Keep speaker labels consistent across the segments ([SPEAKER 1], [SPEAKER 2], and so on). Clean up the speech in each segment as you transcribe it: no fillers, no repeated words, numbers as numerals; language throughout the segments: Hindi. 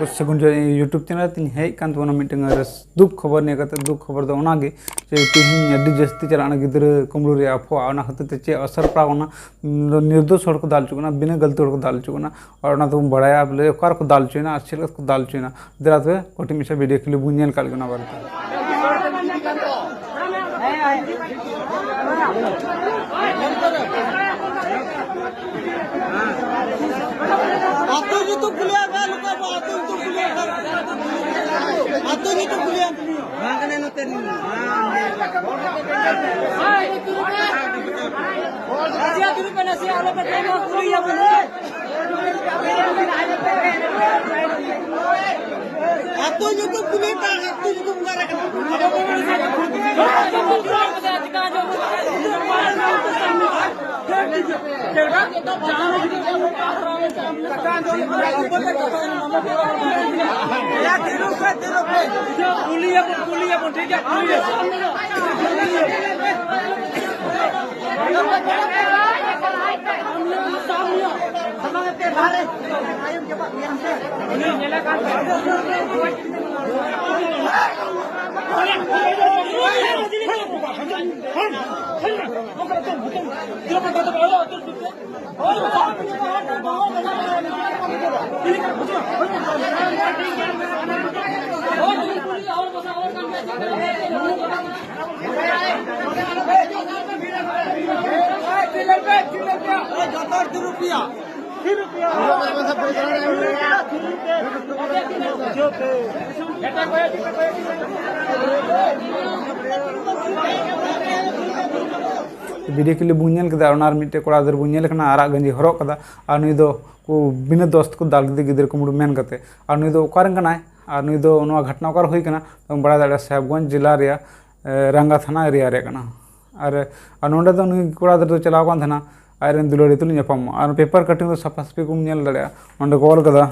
[SPEAKER 1] सगुन यूट्यूब चैनल तीन हेज कान तबना मिटन दुख खबर ने दुख खबर दो ओनागे जे तीन अड्डी जस्ती चलाना गिद्र कुमड़ू रे अफवा ओना खातिर ते चे असर पड़ावना निर्दोष हड़ को दाल चुकना बिना गलती हड़ को दाल चुकना और ओना तो बड़ाया बोले ओकार को दाल चुना अच्छे को दाल चुना दरात में कोटी मिशा वीडियो के लिए बुनियाल काल गना बारता वीडियो के लिए बुनियाल कदा मिट्टे कोड़ा दर बुनियाल कना आरा गंजी हरक कदा और नुई दो को बिना दोस्त को दाल गिदे गिदर कुमड़ू मेन कते और नुई दो ओकारन कनाय और नुई दो नोआ घटना ओकार हुई कना तो बड़ा दाड़ा साहेबगंज जिला रे रंगा थाना एरिया रे कना और नोंडे दो नुई कोड़ा दर तो चलाव कान थाना आयरन दुलड़ी तुल ᱧᱟᱯᱟᱢ और पेपर कटिंग तो सफा सफी को ᱧᱮᱞ दाड़ा ओंडे कॉल कदा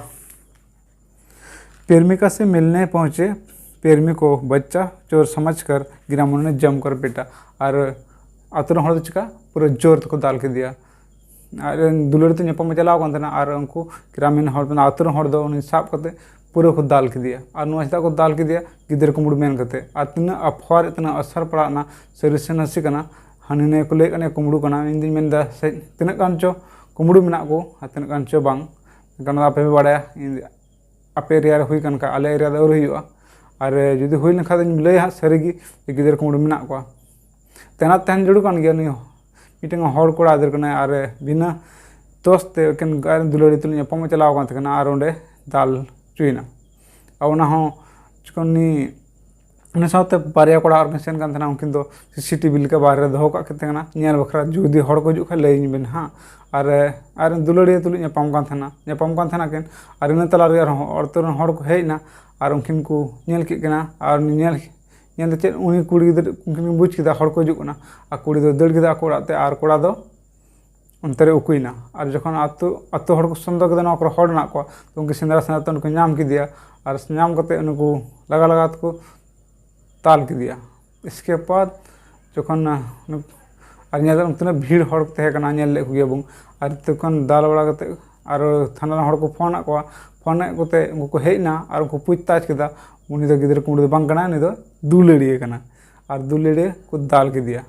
[SPEAKER 1] प्रेमिका से मिलने पहुंचे प्रेमी को बच्चा चोर समझकर ग्रामीणों ने जमकर पीटा और आतुर हड़ चिका पूरा जोर तक दाल के दिया और दुलड़ी तो ᱧᱟᱯᱟᱢ चलाव कान थाना और उनको ग्रामीण हड़ आतुर हड़ दो उन्हें साब करते पूरा को दाल के दिया और नुआ चेदा को दाल के दिया गिदर कुमड़ू मेन करते और तीना अफवार इतना असर पड़ाना सरी से नसी कना हानि ने को ले कने कुमड़ू कना इन दिन मेन दा तीना गान चो कुमड़ू मेना को तीना गान चो बांग कना आपे बाड़ाया आपे एरिया हुई कन का आले एरिया दौर हुआ और जुदी हुई लेखा लई हाँ सारीगी गिदर कुमड़ू मेना को तेना तहन जरूर कान गया नुई मिटन हड़ कोड़ा आदर कना और बिना दोस्ते एकेन दुलड़ी तुल ᱧᱟᱯᱟᱢ चलाव कान तकना और ओंडे दाल चुईना और ओना हो चिकनी उन साथे बारिया कोड़ा और सेन कान थाना उनकिन दो सीसीटीवी लेका बाहर दो का केतना ᱧᱮᱞ बखरा जुदी हड़ को जुखा लई बेन हाँ और दुलड़ी तुल ᱧᱟᱯᱟᱢ कान थाना केन और इन तला रे और तो हड़ को हेजना और उनकिन को ᱧᱮᱞ के कना और ᱧᱮᱞ ᱪᱮᱫ उनी कुड़ी गिदर उनकिन बुझ किदा हड़ को जुकना और कुड़ी दो दड़ किदा कोड़ाते और कोड़ा दो अंतरे उकुइना और जखन आतो आतो हड़ को संदो कदा नोकर हड़ ना को तो उनके सेंद्रा सेना तो उनको नाम की दिया और नाम करते उनको लगा लगा को ताल के दिया। इसके बाद जखन और ᱧᱮᱞ उतना भीड़ हड़ तहे कना ᱧᱮᱞ ले गया बुं और तखन दाल बड़ा करते और थाना हड़ को फोन को कोते उनको हेजना और उनको पूछताछ केदा उनी दो गिदर कुमड़ू बांग कना उनी दो दुलड़ी कना और दुलड़ी को दाल के दिया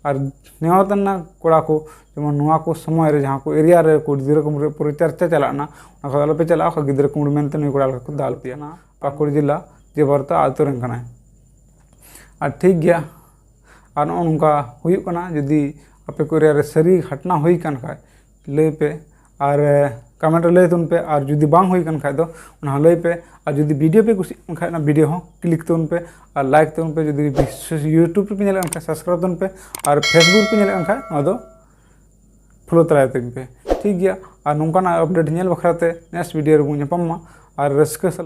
[SPEAKER 1] और नेवतना कोड़ा को जेमन नुआ को समय रे जहाँ को एरिया रे को गिदर कुमड़ू पूरी चर्चा चलाना आलो पे चला गिदर कुमड़ू मेनते नुई कोड़ा को दाल पिया ना पाकुड़ जिला जे बरता आतु रन कना और ठीक गया और नोका हुयुग कना यदि आपे को एरिया रे सरी घटना हुई कन खाय लई पे और कमेंट लई तुन पे और जुदी बांग हुई कन खाय दो उना लई पे और जुदी वीडियो पे कुछ खाय ना वीडियो हो क्लिक तुन पे और लाइक तुन पे जुदी यूट्यूब पे नेल खाय सब्सक्राइब तुन पे और फेसबुक पे नेल खाय ना दो फॉलो तराय तक पे ठीक गया और नोंकाना अपडेट नेल बखराते नेक्स्ट वीडियो रे बुन ᱧᱟᱯᱟᱢ मा और रस्क